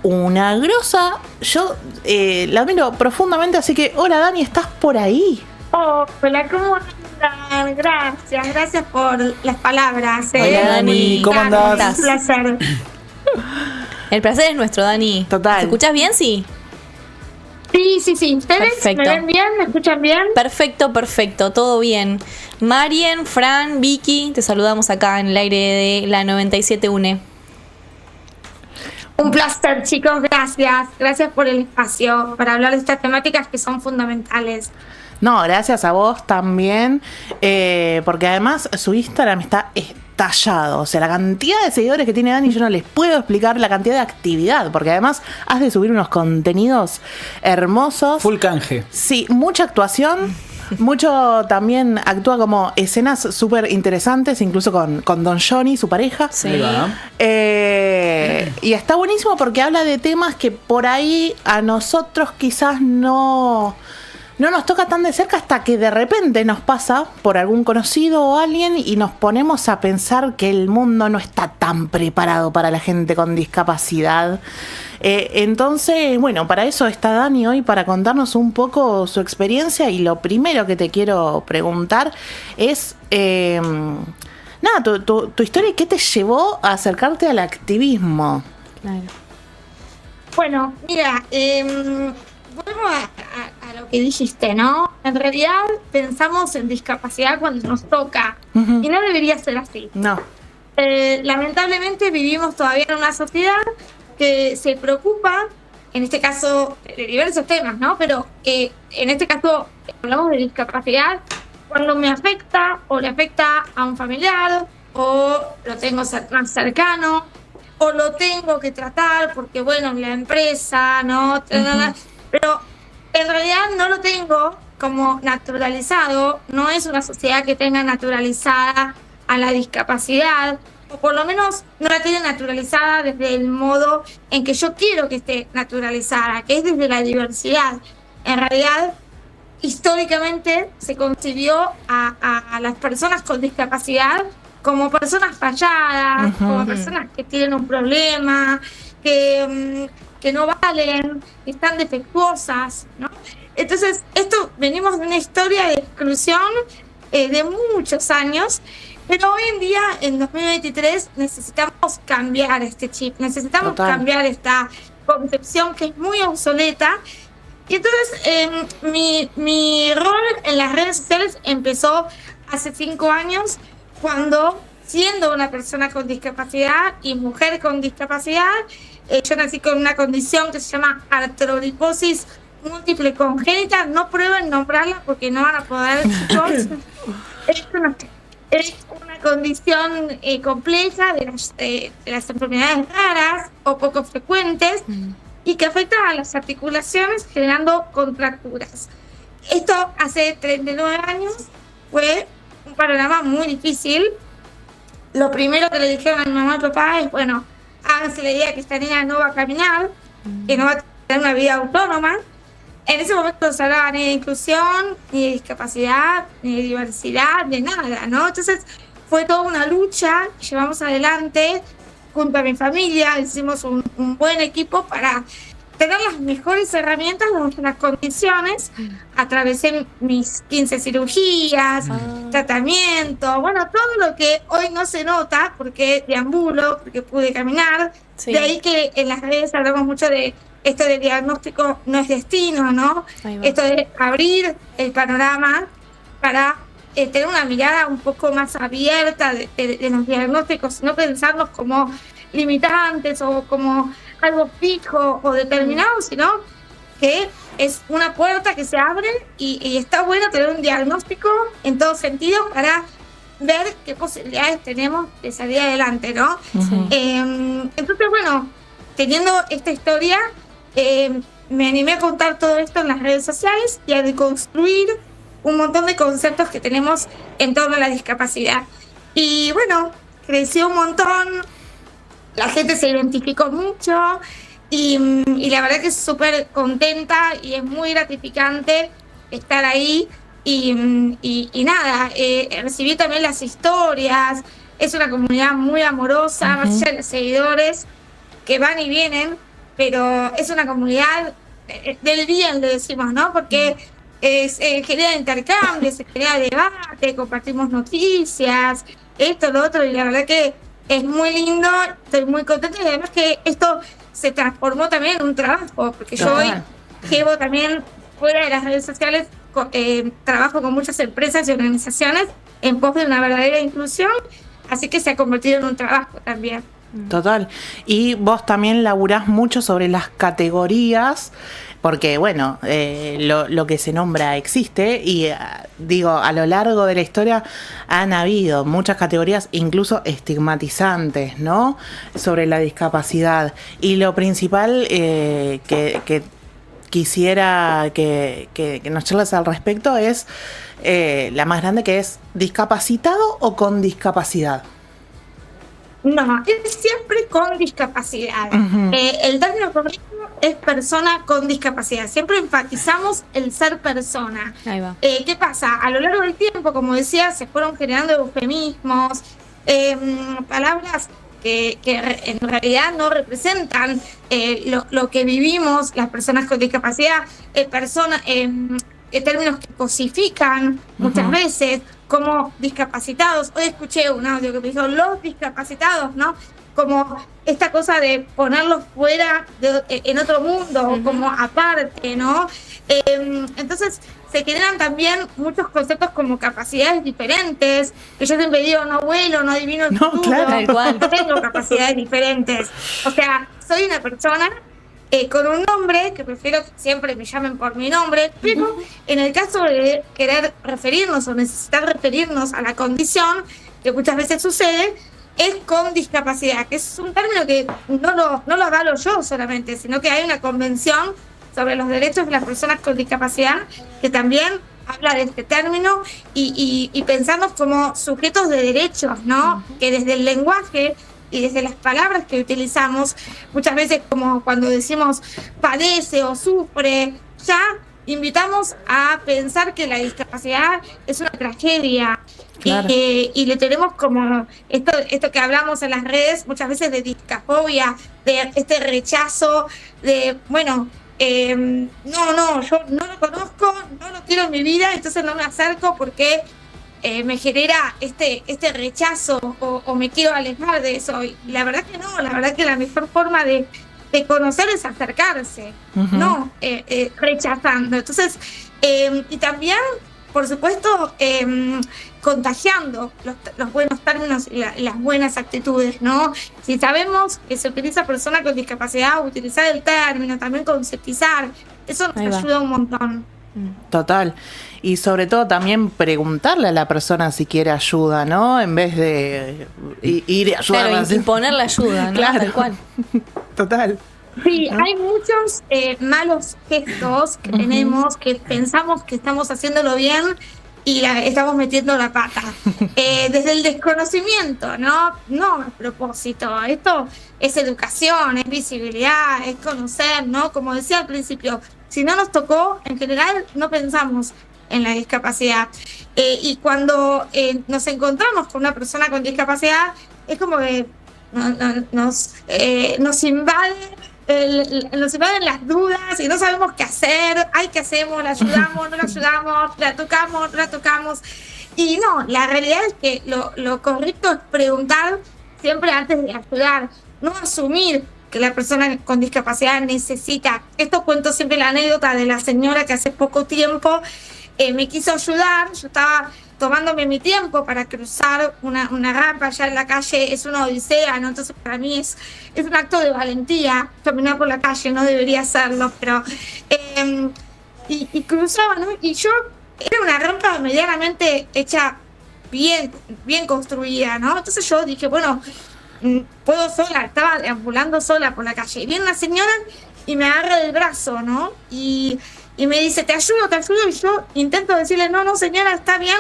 una grosa. Yo la admiro profundamente, así que, hola Dani, ¿estás por ahí? Hola, ¿cómo andan? Gracias por las palabras. Hola Dani, ¿cómo andás? Un placer. El placer es nuestro, Dani. Total. ¿Te escuchás bien? Sí. Sí. ¿Ustedes Perfecto. me ven bien? ¿Me escuchan bien? Perfecto, todo bien. Marien, Fran, Vicky, te saludamos acá en el aire de la 97 UNE. Un placer, chicos, gracias por el espacio para hablar de estas temáticas que son fundamentales. No, gracias a vos también, porque además su Instagram está estallado. O sea, la cantidad de seguidores que tiene Dani, yo no les puedo explicar la cantidad de actividad, porque además has de subir unos contenidos hermosos. Full canje. Sí, mucha actuación. Mucho también actúa como escenas súper interesantes, incluso con Don Johnny, su pareja. Sí. Ahí va. Y está buenísimo porque habla de temas que por ahí a nosotros quizás no nos toca tan de cerca, hasta que de repente nos pasa por algún conocido o alguien y nos ponemos a pensar que el mundo no está tan preparado para la gente con discapacidad. Entonces, bueno, para eso está Dani hoy, para contarnos un poco su experiencia. Y lo primero que te quiero preguntar es, tu historia y qué te llevó a acercarte al activismo. Claro. Bueno, mira, vuelvo a lo que dijiste, ¿no? En realidad pensamos en discapacidad cuando nos toca, Uh-huh. y no debería ser así. No. Lamentablemente vivimos todavía en una sociedad que se preocupa, en este caso, de diversos temas, ¿no? Pero en este caso hablamos de discapacidad cuando me afecta o le afecta a un familiar, o lo tengo más cercano, o lo tengo que tratar porque, bueno, la empresa, ¿no? Uh-huh. Pero en realidad no lo tengo como naturalizado, no es una sociedad que tenga naturalizada a la discapacidad, o por lo menos no la tiene naturalizada desde el modo en que yo quiero que esté naturalizada, que es desde la diversidad. En realidad, históricamente se concibió a las personas con discapacidad como personas falladas, uh-huh, como personas que tienen un problema, que no valen, que están defectuosas, ¿no? Entonces, venimos de una historia de exclusión de muchos años. Pero hoy en día, en 2023, necesitamos cambiar este chip, necesitamos cambiar esta concepción que es muy obsoleta. Y entonces mi rol en las redes sociales empezó hace 5 años, cuando, siendo una persona con discapacidad y mujer con discapacidad, yo nací con una condición que se llama artroliposis múltiple congénita. No prueben nombrarla porque no van a poder. Es una condición compleja de las enfermedades raras o poco frecuentes, y que afecta a las articulaciones, generando contracturas. Esto hace 39 años fue un panorama muy difícil. Lo primero que le dijeron a mi mamá y papá es, bueno, háganse la idea que esta niña no va a caminar, que no va a tener una vida autónoma. En ese momento no se hablaba ni de inclusión, ni de discapacidad, ni de diversidad, de nada, ¿no? Entonces fue toda una lucha, llevamos adelante junto a mi familia, hicimos un buen equipo para tener las mejores herramientas de las condiciones. Atravesé mis 15 cirugías, tratamiento, bueno, todo lo que hoy no se nota porque deambulo, porque pude caminar. Sí. De ahí que en las redes hablamos mucho de esto de diagnóstico no es destino, ¿no? Esto de abrir el panorama para tener una mirada un poco más abierta de los diagnósticos, no pensarlos como limitantes o como algo fijo o determinado, sino que es una puerta que se abre y está bueno tener un diagnóstico en todo sentido para ver qué posibilidades tenemos de salir adelante, ¿no? Uh-huh. Entonces, bueno, teniendo esta historia, me animé a contar todo esto en las redes sociales y a deconstruir un montón de conceptos que tenemos en torno a la discapacidad. Y bueno, creció un montón, la gente se identificó mucho y la verdad que es súper contenta y es muy gratificante estar ahí. Y nada, recibí también las historias. Es una comunidad muy amorosa, más allá de los seguidores que van y vienen. pero es una comunidad del bien, le decimos, ¿no? Porque genera intercambio, se genera debate, compartimos noticias, esto, lo otro, y la verdad que es muy lindo, estoy muy contenta, y además que esto se transformó también en un trabajo, porque yo hoy llevo también fuera de las redes sociales, trabajo con muchas empresas y organizaciones en pos de una verdadera inclusión, así que se ha convertido en un trabajo también. Total. Y vos también laburás mucho sobre las categorías, porque bueno, lo que se nombra existe y digo, a lo largo de la historia han habido muchas categorías, incluso estigmatizantes, ¿no? Sobre la discapacidad. Y lo principal que quisiera que nos charles al respecto es la más grande, que es discapacitado o con discapacidad. No, es siempre con discapacidad. El término correcto es persona con discapacidad. Siempre enfatizamos el ser persona. Ahí va. ¿Qué pasa? A lo largo del tiempo, como decía, se fueron generando eufemismos, palabras que en realidad no representan lo que vivimos las personas con discapacidad, términos que cosifican muchas veces como discapacitados. Hoy escuché un audio que me dijo los discapacitados, ¿no? Como esta cosa de ponerlos fuera en otro mundo, como aparte, ¿no? Entonces se generan también muchos conceptos como capacidades diferentes, que yo siempre digo, no vuelo, no adivino el futuro, claro, no tengo capacidades diferentes. O sea, soy una persona con un nombre, que prefiero que siempre me llamen por mi nombre, pero en el caso de querer referirnos o necesitar referirnos a la condición, que muchas veces sucede, es con discapacidad, que es un término que no lo avalo yo solamente, sino que hay una convención sobre los derechos de las personas con discapacidad que también habla de este término y pensamos como sujetos de derechos, ¿no? Que desde el lenguaje y desde las palabras que utilizamos, muchas veces como cuando decimos padece o sufre, ya invitamos a pensar que la discapacidad es una tragedia. Claro. Y le tenemos como esto que hablamos en las redes muchas veces de discafobia, de este rechazo, de bueno, yo no lo conozco, no lo quiero en mi vida, entonces no me acerco porque me genera este rechazo o me quiero alejar de eso. Y la verdad que no, la verdad que la mejor forma de conocer es acercarse, no rechazando. Entonces, y también, por supuesto, contagiando los buenos términos y las buenas actitudes, ¿no? Si sabemos que se utiliza persona con discapacidad, utilizar el término, también concientizar, eso nos ayuda un montón. Total. Y sobre todo también preguntarle a la persona si quiere ayuda, ¿no? En vez de ir a ayudar. Claro, imponer la ayuda, ¿no? Claro. Tal cual. Total. Sí, hay muchos malos gestos que tenemos, que pensamos que estamos haciéndolo bien y estamos metiendo la pata. Desde el desconocimiento, ¿no? No a propósito. Esto es educación, es visibilidad, es conocer, ¿no? Como decía al principio, si no nos tocó, en general no pensamos en la discapacidad. Y cuando nos encontramos con una persona con discapacidad, es como que nos invaden las dudas y no sabemos qué hacer. Ay, ¿qué hacemos? ¿La ayudamos? ¿No la ayudamos? ¿La tocamos? ¿No la tocamos? Y no, la realidad es que lo correcto es preguntar siempre antes de ayudar, no asumir que la persona con discapacidad necesita. Esto cuento siempre la anécdota de la señora que hace poco tiempo me quiso ayudar. Yo estaba tomándome mi tiempo para cruzar una rampa allá en la calle, es una odisea, ¿no? Entonces para mí es un acto de valentía caminar por la calle, no debería hacerlo, pero y cruzaba, ¿no? Y yo, era una rampa medianamente hecha bien construida, ¿no? Entonces yo dije, bueno, puedo sola, estaba deambulando sola por la calle, y viene una señora y me agarra del brazo, ¿no? Y me dice, te ayudo, y yo intento decirle, no, señora, está bien,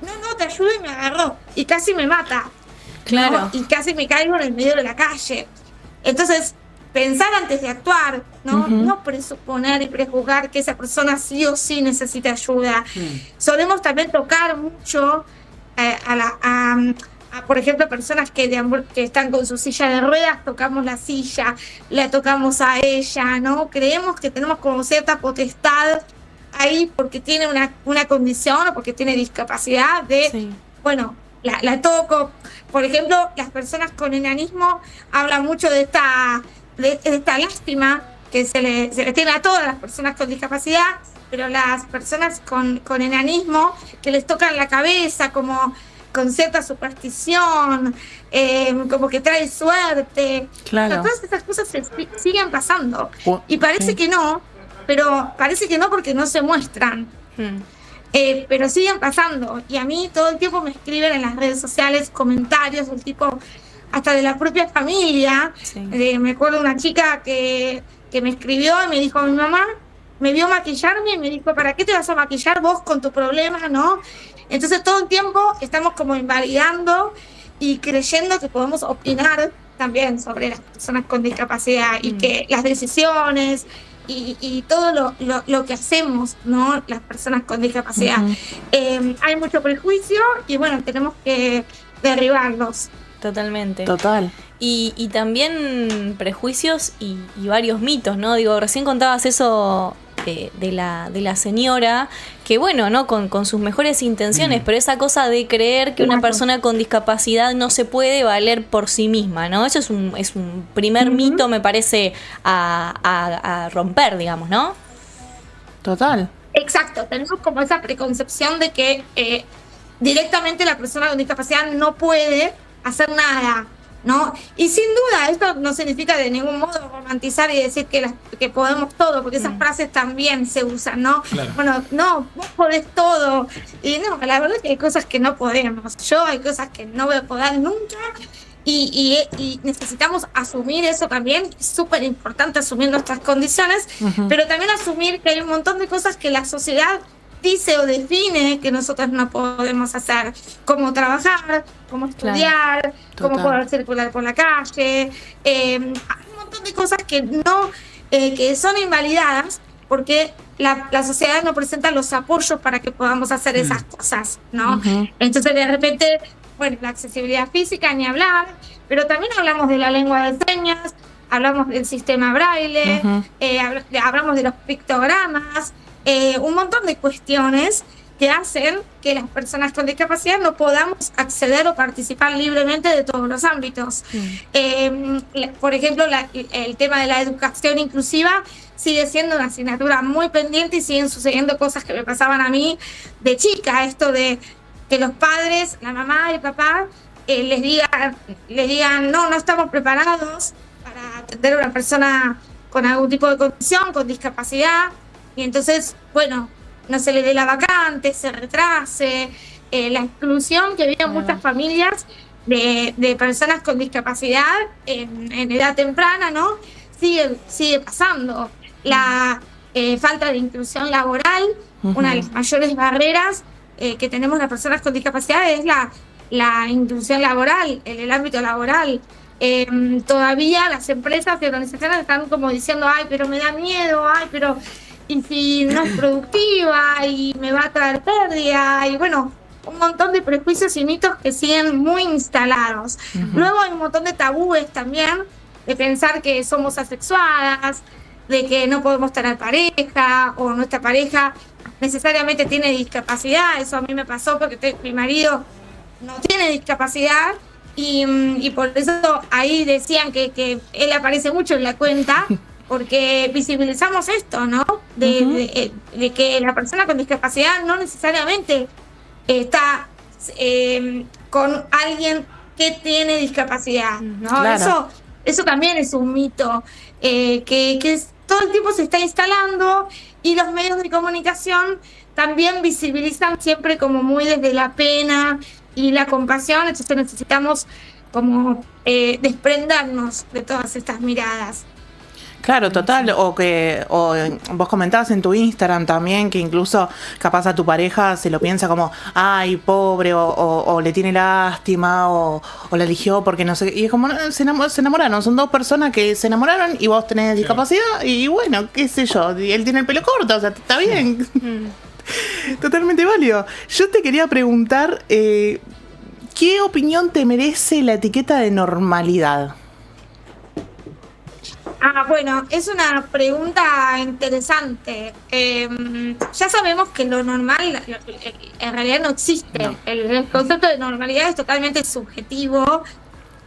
no, te ayudo, y me agarró, y casi me mata, claro, ¿no? Y casi me caigo en el medio de la calle. Entonces, pensar antes de actuar, ¿no? No presuponer y prejuzgar que esa persona sí o sí necesita ayuda. Solemos también tocar mucho por ejemplo, personas que están con su silla de ruedas, tocamos la silla, la tocamos a ella, ¿no? Creemos que tenemos como cierta potestad ahí porque tiene una condición o porque tiene discapacidad de, bueno, la toco. Por ejemplo, las personas con enanismo hablan mucho de esta lástima que se le tiene a todas las personas con discapacidad, pero las personas con enanismo que les tocan la cabeza como con cierta superstición, como que trae suerte. Claro. Todas esas cosas siguen pasando. Y parece que no, pero parece que no porque no se muestran. Pero siguen pasando. Y a mí todo el tiempo me escriben en las redes sociales comentarios del tipo, hasta de la propia familia. Me acuerdo de una chica que me escribió y me dijo, mi mamá me vio maquillarme y me dijo, ¿para qué te vas a maquillar vos con tu problema, no? Entonces todo el tiempo estamos como invalidando y creyendo que podemos opinar también sobre las personas con discapacidad y que las decisiones y todo lo que hacemos, ¿no? Las personas con discapacidad. Hay mucho prejuicio y bueno, tenemos que derribarlos. Totalmente. Total. Y también prejuicios y varios mitos, ¿no? Digo, recién contabas eso de la señora, que bueno, ¿no? Con sus mejores intenciones, pero esa cosa de creer que una persona con discapacidad no se puede valer por sí misma, ¿no? Eso es un primer mito, me parece, a romper, digamos, ¿no? Total. Exacto, tenemos como esa preconcepción de que directamente la persona con discapacidad no puede hacer nada, ¿no? Y sin duda, esto no significa de ningún modo romantizar y decir que podemos todo, porque esas frases también se usan, ¿no? Claro. Bueno, no, vos podés todo. Y no, la verdad es que hay cosas que no podemos. Hay cosas que no voy a poder nunca. Y necesitamos asumir eso también. Es súper importante asumir nuestras condiciones, pero también asumir que hay un montón de cosas que la sociedad dice o define que nosotros no podemos hacer, como trabajar, como estudiar, como poder circular por la calle. Hay un montón de cosas que no que son invalidadas porque la sociedad no presenta los apoyos para que podamos hacer esas cosas, ¿no? Entonces de repente, bueno, la accesibilidad física ni hablar, pero también hablamos de la lengua de señas, hablamos del sistema braille, hablamos de los pictogramas, un montón de cuestiones que hacen que las personas con discapacidad no podamos acceder o participar libremente de todos los ámbitos. Por ejemplo, el tema de la educación inclusiva sigue siendo una asignatura muy pendiente y siguen sucediendo cosas que me pasaban a mí de chica, esto de que los padres, la mamá y el papá, les digan no estamos preparados para atender a una persona con algún tipo de condición, con discapacidad, y entonces, bueno, no se le dé la vacante, se retrase, la exclusión que viven muchas familias de personas con discapacidad en edad temprana, ¿no? Sigue pasando. La falta de inclusión laboral, una de las mayores barreras que tenemos las personas con discapacidad es la inclusión laboral, en el ámbito laboral. Todavía las empresas y organizaciones están como diciendo, ay, pero me da miedo, ay, pero y si no es productiva y me va a traer pérdida, y bueno, un montón de prejuicios y mitos que siguen muy instalados. Luego hay un montón de tabúes también, de pensar que somos asexuadas, de que no podemos tener pareja, o nuestra pareja necesariamente tiene discapacidad. Eso a mí me pasó porque mi marido no tiene discapacidad, y por eso ahí decían que él aparece mucho en la cuenta, porque visibilizamos esto, ¿no? De que la persona con discapacidad no necesariamente está con alguien que tiene discapacidad, ¿no? Claro. Eso también es un mito que todo el tiempo se está instalando, y los medios de comunicación también visibilizan siempre como muy desde la pena y la compasión. Entonces necesitamos como desprendernos de todas estas miradas. Claro, total, o vos comentabas en tu Instagram también que incluso capaz a tu pareja se lo piensa como, ay, pobre, o le tiene lástima, o la eligió porque no sé, y es como, se enamoraron, son dos personas que se enamoraron y vos tenés discapacidad, y bueno, qué sé yo, y él tiene el pelo corto, o sea, está bien. Totalmente válido. Yo te quería preguntar, ¿qué opinión te merece la etiqueta de normalidad? Bueno, es una pregunta interesante. Ya sabemos que lo normal en realidad no existe. No. El concepto de normalidad es totalmente subjetivo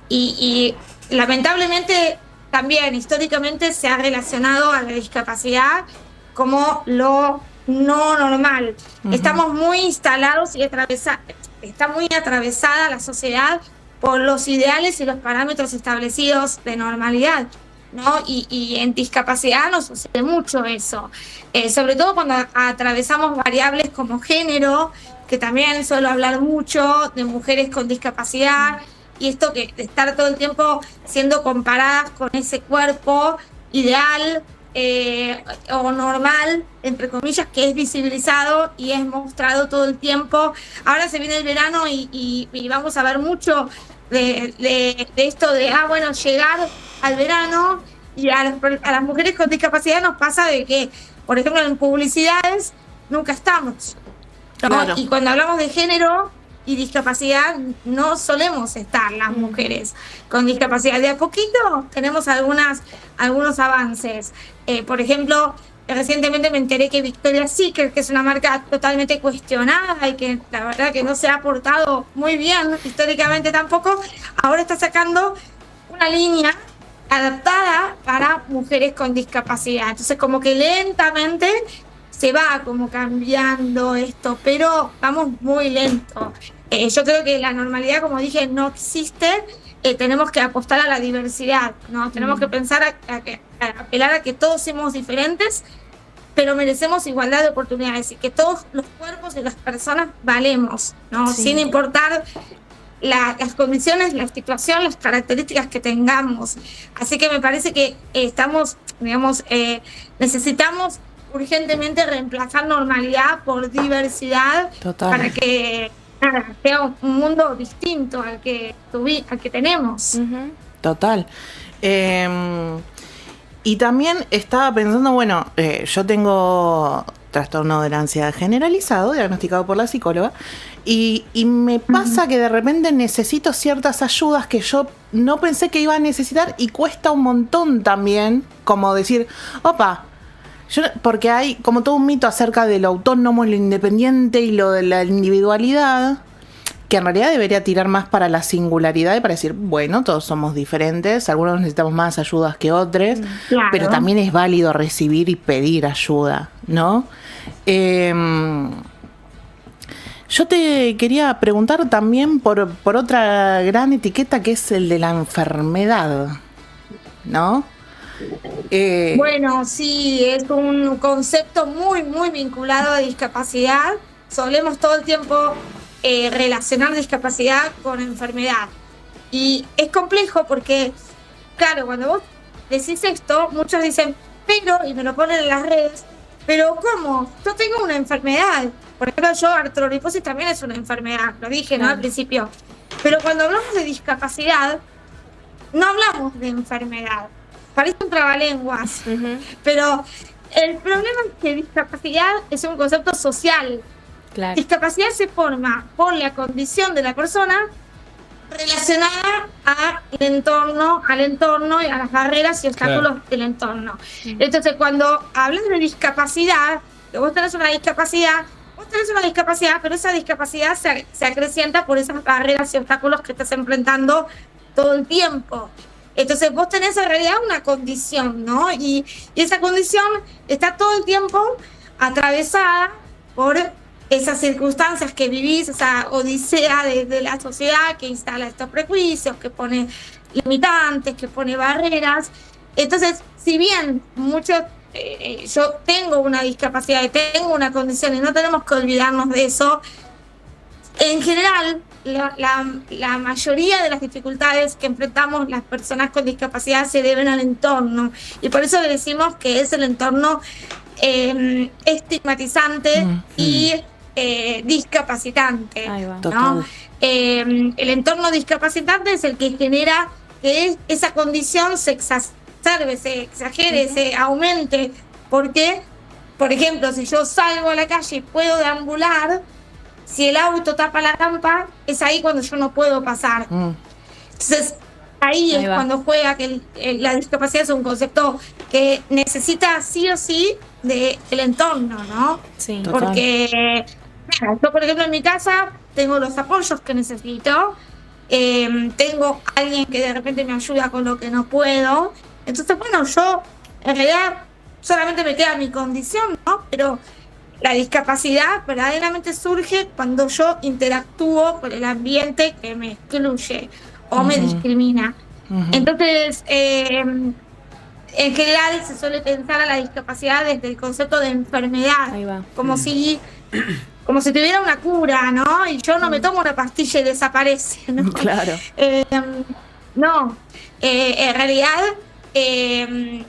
y lamentablemente también históricamente se ha relacionado a la discapacidad como lo no normal. Ujú. Estamos muy instalados y está muy atravesada la sociedad por los ideales y los parámetros establecidos de normalidad, ¿no? Y en discapacidad nos sucede mucho eso, sobre todo cuando atravesamos variables como género, que también suelo hablar mucho de mujeres con discapacidad, y esto que de estar todo el tiempo siendo comparadas con ese cuerpo ideal o normal, entre comillas, que es visibilizado y es mostrado todo el tiempo. Ahora se viene el verano y vamos a ver mucho de esto de, bueno, llegar al verano y a las mujeres con discapacidad nos pasa de que, por ejemplo, en publicidades nunca estamos, ¿no? Claro. Y cuando hablamos de género y discapacidad no solemos estar las mujeres con discapacidad. De a poquito tenemos algunos avances. Por ejemplo, recientemente me enteré que Victoria's Secret, que es una marca totalmente cuestionada y que la verdad que no se ha portado muy bien históricamente tampoco, ahora está sacando una línea adaptada para mujeres con discapacidad. Entonces como que lentamente se va como cambiando esto, pero vamos muy lento. Yo creo que la normalidad, como dije, no existe. Tenemos que apostar a la diversidad, ¿no? Tenemos que pensar a apelar a que todos somos diferentes, pero merecemos igualdad de oportunidades y que todos los cuerpos de las personas valemos, ¿no? Sí. Sin importar las condiciones, la situación, las características que tengamos. Así que me parece que estamos, digamos, necesitamos urgentemente reemplazar normalidad por diversidad. Total. Para que sea un mundo distinto al que tenemos. Ujú. Total. Y también estaba pensando, bueno, yo tengo trastorno de la ansiedad generalizado, diagnosticado por la psicóloga, y me pasa que de repente necesito ciertas ayudas que yo no pensé que iba a necesitar y cuesta un montón también, como decir, opa, porque hay como todo un mito acerca de lo autónomo, lo independiente y lo de la individualidad, que en realidad debería tirar más para la singularidad y para decir, bueno, todos somos diferentes, algunos necesitamos más ayudas que otros, Claro. pero también es válido recibir y pedir ayuda, ¿no? Yo te quería preguntar también por otra gran etiqueta que es el de la enfermedad, ¿no? Bueno, sí, es un concepto muy, muy vinculado a discapacidad. Solemos todo el tiempo relacionar discapacidad con enfermedad. Y es complejo porque, claro, cuando vos decís esto, muchos dicen, pero, y me lo ponen en las redes, pero ¿cómo? Yo tengo una enfermedad. Por ejemplo, artroriposis también es una enfermedad, lo dije, ¿no? Claro. Al principio. Pero cuando hablamos de discapacidad, no hablamos de enfermedad. Parece un trabalenguas, Ujú. pero el problema es que discapacidad es un concepto social. Claro. Discapacidad se forma por la condición de la persona relacionada al entorno y a las barreras y obstáculos del entorno. Entonces, cuando hablas de discapacidad, que vos tenés una discapacidad, pero esa discapacidad se acrecienta por esas barreras y obstáculos que estás enfrentando todo el tiempo. Entonces vos tenés en realidad una condición, ¿no? Y esa condición está todo el tiempo atravesada por esas circunstancias que vivís, esa odisea de la sociedad que instala estos prejuicios, que pone limitantes, que pone barreras. Entonces, si bien yo tengo una discapacidad y tengo una condición y no tenemos que olvidarnos de eso, en general, la mayoría de las dificultades que enfrentamos las personas con discapacidad se deben al entorno. Y por eso le decimos que es el entorno estigmatizante y discapacitante. Ahí va. ¿no? Total. El entorno discapacitante es el que genera que esa condición se exacerbe, se exagere, se aumente. Porque, por ejemplo, si yo salgo a la calle y puedo deambular, si el auto tapa la rampa, es ahí cuando yo no puedo pasar. Entonces, ahí es cuando juega que la discapacidad es un concepto que necesita sí o sí del entorno, ¿no? Sí. Porque yo, por ejemplo, en mi casa tengo los apoyos que necesito, tengo alguien que de repente me ayuda con lo que no puedo. Entonces, bueno, yo en realidad solamente me queda mi condición, ¿no? Pero la discapacidad verdaderamente surge cuando yo interactúo con el ambiente que me excluye o me discrimina. Entonces, en general se suele pensar a la discapacidad desde el concepto de enfermedad, Ahí va. como si tuviera una cura, ¿no? Y yo no me tomo una pastilla y desaparece, ¿no? Claro. No, en realidad,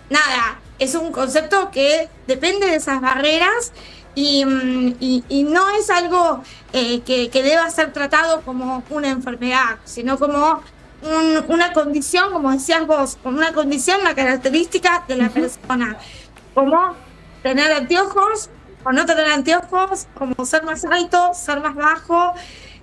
nada, es un concepto que depende de esas barreras y no es algo que deba ser tratado como una enfermedad, sino como una condición, como decías vos, como una condición, una característica de la persona, como tener anteojos o no tener anteojos, como ser más alto, ser más bajo,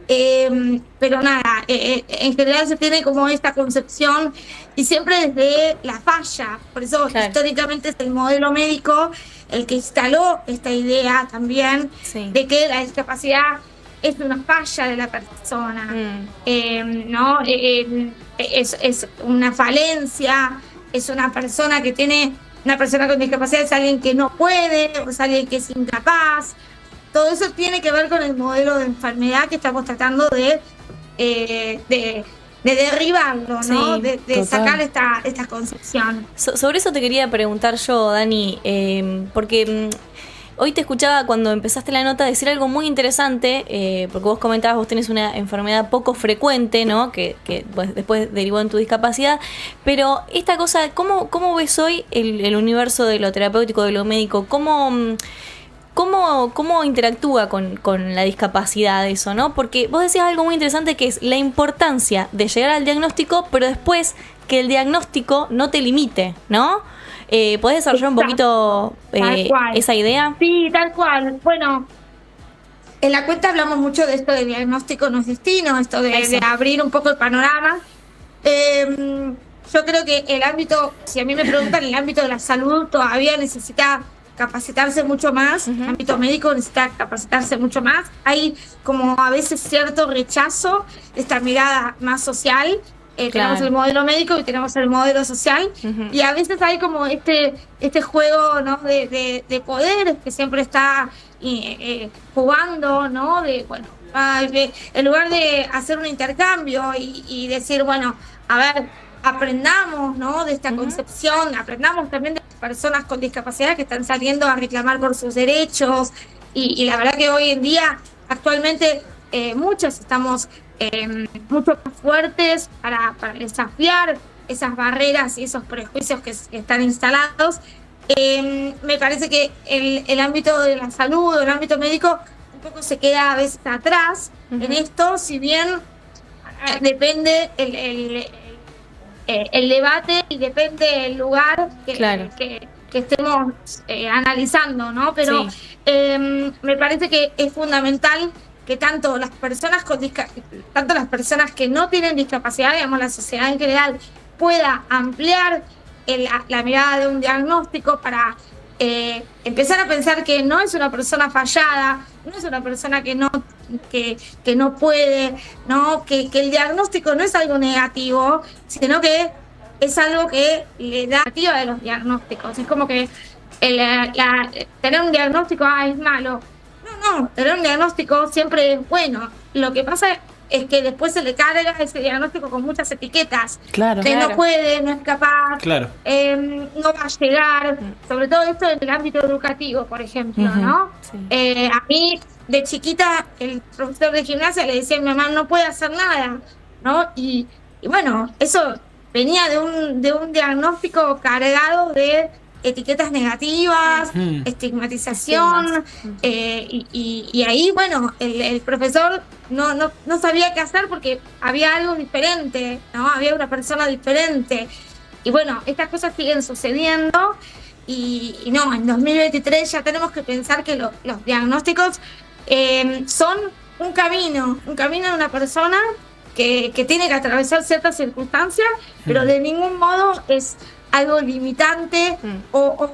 pero nada, en general se tiene como esta concepción y siempre desde la falla, por eso históricamente es el modelo médico el que instaló esta idea también de que la discapacidad es una falla de la persona, ¿no? Es una falencia, es una persona que tiene, una persona con discapacidad es alguien que no puede, o es alguien que es incapaz. Todo eso tiene que ver con el modelo de enfermedad que estamos tratando de derribarlo, ¿no? De sacar esta concepción. Sobre eso te quería preguntar yo, Dani, porque hoy te escuchaba cuando empezaste la nota decir algo muy interesante, porque vos comentabas, vos tenés una enfermedad poco frecuente, ¿no? Que pues, después derivó en tu discapacidad, pero esta cosa, ¿cómo ves hoy el universo de lo terapéutico, de lo médico? ¿Cómo interactúa con la discapacidad eso, ¿no? Porque vos decías algo muy interesante que es la importancia de llegar al diagnóstico, pero después que el diagnóstico no te limite, ¿no? ¿Podés desarrollar un poquito esa idea? Sí, tal cual. Bueno, en la cuenta hablamos mucho de esto de diagnóstico no es destino, esto de abrir un poco el panorama. Yo creo que el ámbito, si a mí me preguntan, el ámbito de la salud todavía necesita capacitarse mucho más, el ámbito médico necesita capacitarse mucho más. Hay como a veces cierto rechazo de esta mirada más social. Tenemos el modelo médico y tenemos el modelo social, y a veces hay como este juego, ¿no? de poderes que siempre está jugando, ¿no? Bueno, en lugar de hacer un intercambio y decir, bueno, a ver, aprendamos, ¿no? de esta concepción, aprendamos también de las personas con discapacidad que están saliendo a reclamar por sus derechos, y la verdad que hoy en día, actualmente, muchos estamos mucho más fuertes para desafiar esas barreras y esos prejuicios que están instalados. Me parece que el ámbito de la salud o el ámbito médico un poco se queda a veces atrás en esto, si bien depende el debate y depende el lugar que estemos analizando, ¿no? Pero me parece que es fundamental que tanto las personas que no tienen discapacidad, digamos, la sociedad en general, pueda ampliar la mirada de un diagnóstico para empezar a pensar que no es una persona fallada, no es una persona que no puede, ¿no? Que el diagnóstico no es algo negativo, sino que es algo que le da activa de los diagnósticos. Es como que tener un diagnóstico es malo. No, tener un diagnóstico siempre es bueno. Lo que pasa es que después se le carga ese diagnóstico con muchas etiquetas. Que no puede, no es capaz, no va a llegar. Sobre todo esto en el ámbito educativo, por ejemplo, ¿no? A mí, de chiquita, el profesor de gimnasia le decía a mi mamá, no puede hacer nada, ¿no? Y bueno, eso venía de un diagnóstico cargado de etiquetas negativas, estigmatización, y ahí, bueno, el profesor no sabía qué hacer porque había algo diferente, ¿no? Había una persona diferente. Y bueno, estas cosas siguen sucediendo y no, en 2023 ya tenemos que pensar que los diagnósticos son un camino de una persona que tiene que atravesar ciertas circunstancias, pero de ningún modo es algo limitante o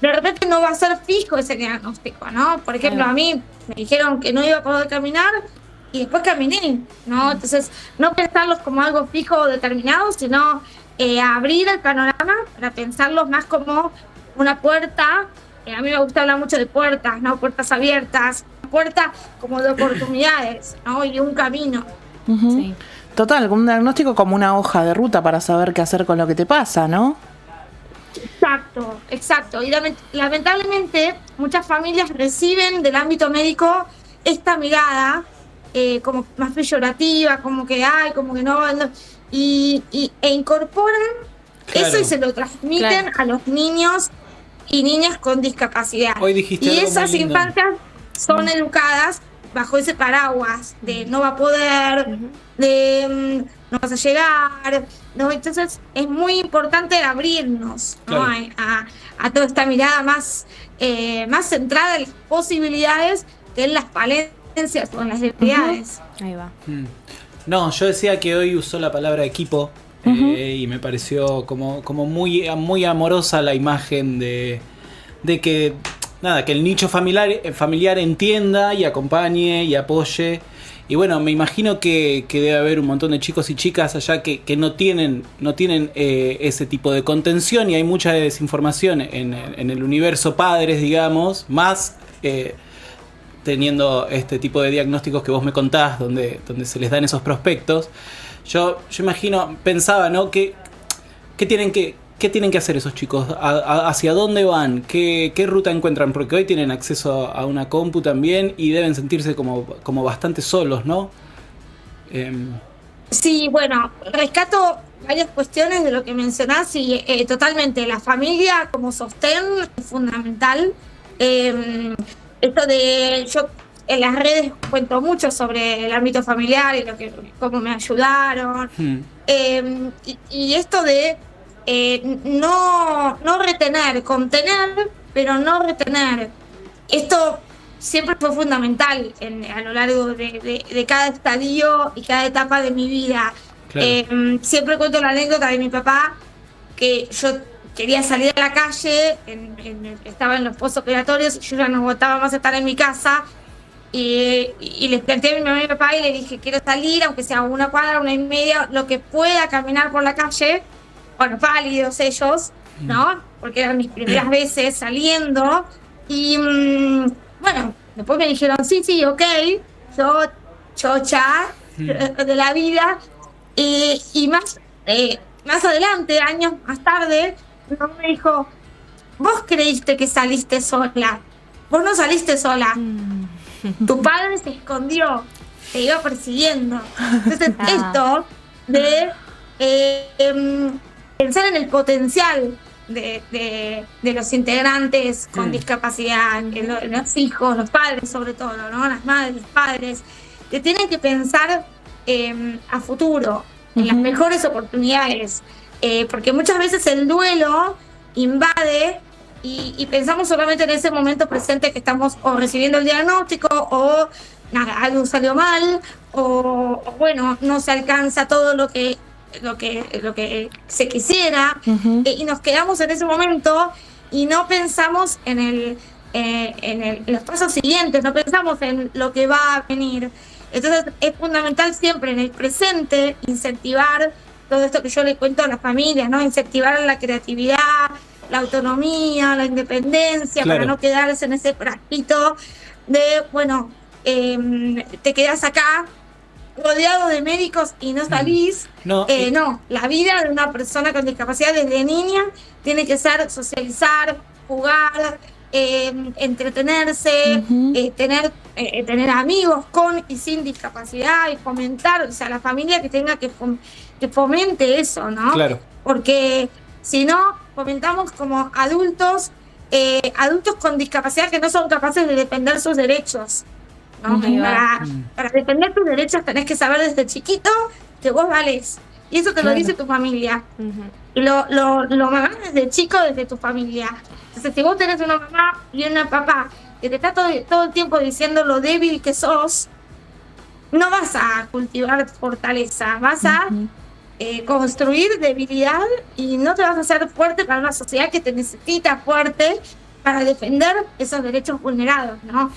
de repente no va a ser fijo ese diagnóstico, ¿no? Por ejemplo, a mí me dijeron que no iba a poder caminar y después caminé, ¿no? Entonces, no pensarlos como algo fijo o determinado, sino abrir el panorama para pensarlos más como una puerta. A mí me gusta hablar mucho de puertas, ¿no? Puertas abiertas, puertas como de oportunidades, ¿no? Y un camino. Sí. Total, un diagnóstico como una hoja de ruta para saber qué hacer con lo que te pasa, ¿no? Exacto. Y lamentablemente muchas familias reciben del ámbito médico esta mirada como más peyorativa, como que no, e incorporan eso y se lo transmiten a los niños y niñas con discapacidad. Hoy dijiste y algo esas muy lindo. infancias son educadas bajo ese paraguas de no va a poder, de no vas a llegar, ¿no? Entonces es muy importante abrirnos, ¿no? Claro. a toda esta mirada más centrada en las posibilidades que en las falencias o en las debilidades. Ahí va. No, yo decía que hoy usó la palabra equipo y me pareció como muy, muy amorosa la imagen de que nada, que el nicho familiar entienda y acompañe y apoye. Y bueno, me imagino que debe haber un montón de chicos y chicas allá que no tienen ese tipo de contención, y hay mucha desinformación en el universo padres, digamos, más teniendo este tipo de diagnósticos que vos me contás, donde se les dan esos prospectos. Yo pensaba, ¿no? ¿Qué tienen que hacer esos chicos? ¿Hacia dónde van? ¿Qué ruta encuentran? Porque hoy tienen acceso a una compu también y deben sentirse como bastante solos, ¿no? Sí, bueno, rescato varias cuestiones de lo que mencionás y totalmente, la familia como sostén es fundamental. Esto de, yo en las redes cuento mucho sobre el ámbito familiar y cómo me ayudaron. Y esto de no retener, contener, pero no retener. Esto siempre fue fundamental a lo largo de cada estadio y cada etapa de mi vida. Claro. Siempre cuento la anécdota de mi papá, que yo quería salir a la calle, estaba en los postoperatorios, yo ya no aguantaba más estar en mi casa, y les planteé a mi mamá y mi papá y le dije, quiero salir, aunque sea 1 cuadra, 1,5, lo que pueda caminar por la calle. Bueno, pálidos ellos, ¿no? Porque eran mis primeras veces saliendo. Y bueno, después me dijeron, sí, ok, yo chocha de la vida. Y más adelante, años más tarde, mi mamá me dijo, vos creíste que saliste sola. Vos no saliste sola. Tu padre se escondió, te iba persiguiendo. Entonces, esto de pensar en el potencial de los integrantes con discapacidad, en los hijos, los padres sobre todo, ¿no? Las madres, los padres, que tienen que pensar a futuro, en las mejores oportunidades, porque muchas veces el duelo invade y pensamos solamente en ese momento presente que estamos o recibiendo el diagnóstico o nada, algo salió mal o bueno, no se alcanza todo lo que se quisiera, y nos quedamos en ese momento y no pensamos en los pasos siguientes, no pensamos en lo que va a venir. Entonces es fundamental siempre en el presente incentivar todo esto que yo le cuento a las familias, ¿no? Incentivar la creatividad, la autonomía, la independencia, claro, para no quedarse en ese frasquito de, bueno, te quedás acá rodeado de médicos y no salís. No, la vida de una persona con discapacidad desde niña tiene que ser socializar, jugar, entretenerse, tener amigos con y sin discapacidad y fomentar, o sea, la familia que tenga que fomente eso, ¿no? Claro. Porque si no, fomentamos como adultos con discapacidad que no son capaces de defender sus derechos, ¿no? Para defender tus derechos tenés que saber desde chiquito que vos valés. Y eso te lo dice tu familia. Y lo mamás desde chico, desde tu familia. Entonces, si vos tenés una mamá y una papá que te está todo el tiempo diciendo lo débil que sos, no vas a cultivar fortaleza, vas a construir debilidad y no te vas a hacer fuerte para una sociedad que te necesita fuerte para defender esos derechos vulnerados, ¿no?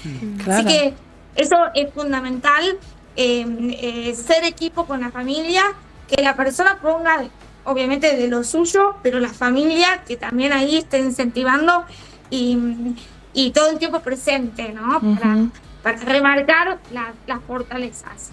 Claro. Así que eso es fundamental, ser equipo con la familia, que la persona ponga, obviamente, de lo suyo, pero la familia que también ahí esté incentivando y todo el tiempo presente, ¿no? Para remarcar las fortalezas.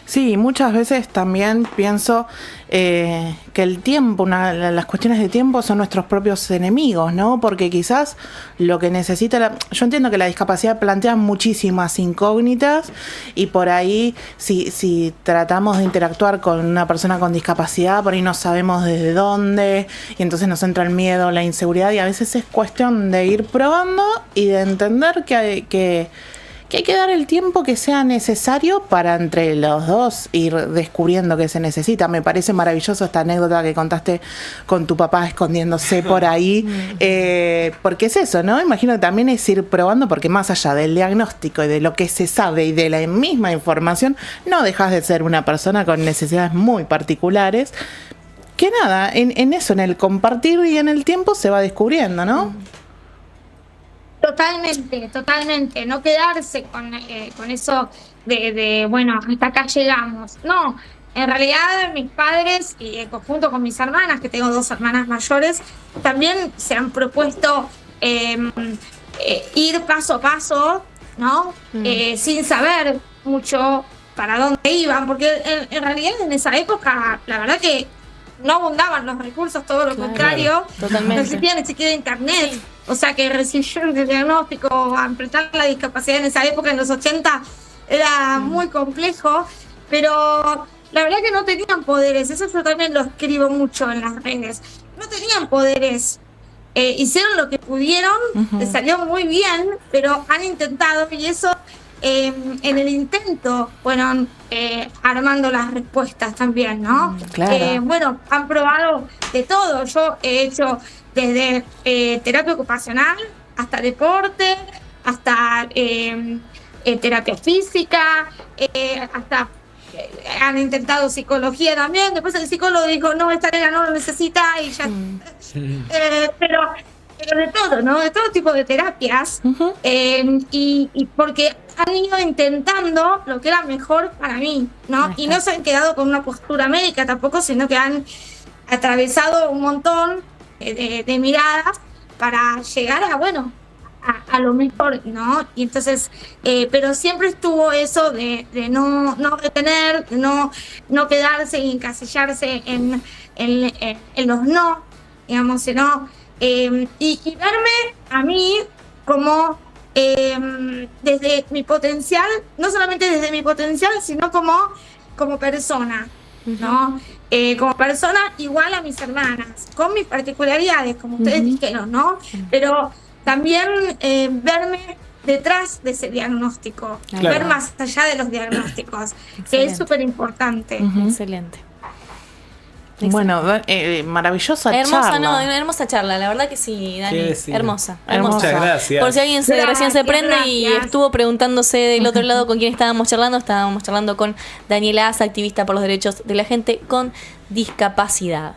Sí, muchas veces también pienso que el tiempo, las cuestiones de tiempo son nuestros propios enemigos, ¿no? Porque quizás lo que necesita yo entiendo que la discapacidad plantea muchísimas incógnitas y por ahí si tratamos de interactuar con una persona con discapacidad, por ahí no sabemos desde dónde y entonces nos entra el miedo, la inseguridad y a veces es cuestión de ir probando y de entender que hay que dar el tiempo que sea necesario para entre los dos ir descubriendo qué se necesita. Me parece maravilloso esta anécdota que contaste con tu papá escondiéndose por ahí, porque es eso, ¿no? Imagino que también es ir probando, porque más allá del diagnóstico y de lo que se sabe y de la misma información, no dejas de ser una persona con necesidades muy particulares, que nada, en eso, en el compartir y en el tiempo se va descubriendo, ¿no? Totalmente. No quedarse con eso de bueno, hasta acá llegamos. No, en realidad mis padres, y en conjunto con mis hermanas, que tengo 2 hermanas mayores, también se han propuesto ir paso a paso, ¿no? Sin saber mucho para dónde iban, porque en realidad en esa época, la verdad que no abundaban los recursos, todo lo contrario. Totalmente. No existía ni siquiera internet. Sí. O sea que recibir el diagnóstico, ampliar la discapacidad en esa época, en los 80, era muy complejo, pero la verdad que no tenían poderes. Eso yo también lo escribo mucho en las redes. No tenían poderes. Hicieron lo que pudieron, les salió muy bien, pero han intentado y eso... en el intento fueron armando las respuestas también, ¿no? Claro. Bueno, han probado de todo. Yo he hecho desde terapia ocupacional hasta deporte, hasta terapia física, hasta han intentado psicología también. Después el psicólogo dijo, no, esta nena no lo necesita y ya. Pero de todo, ¿no? De todo tipo de terapias. Y porque han ido intentando lo que era mejor para mí, ¿no? Y no se han quedado con una postura médica tampoco, sino que han atravesado un montón de miradas para llegar a lo mejor, ¿no? Y entonces, pero siempre estuvo eso de no retener, de no quedarse y encasillarse en los no, digamos, sino y verme a mí como desde mi potencial, no solamente desde mi potencial, sino como persona, ¿no? Como persona igual a mis hermanas, con mis particularidades, como ustedes dijeron, ¿no? Pero también verme detrás de ese diagnóstico, ver más allá de los diagnósticos, que es súper importante. Excelente. Bueno, maravillosa charla. Hermosa charla, la verdad que sí, Dani. Sí. Hermosa. Muchas gracias. Por si alguien recién se prende y estuvo preguntándose del otro lado con quién estábamos charlando con Daniela Asa, activista por los derechos de la gente con discapacidad.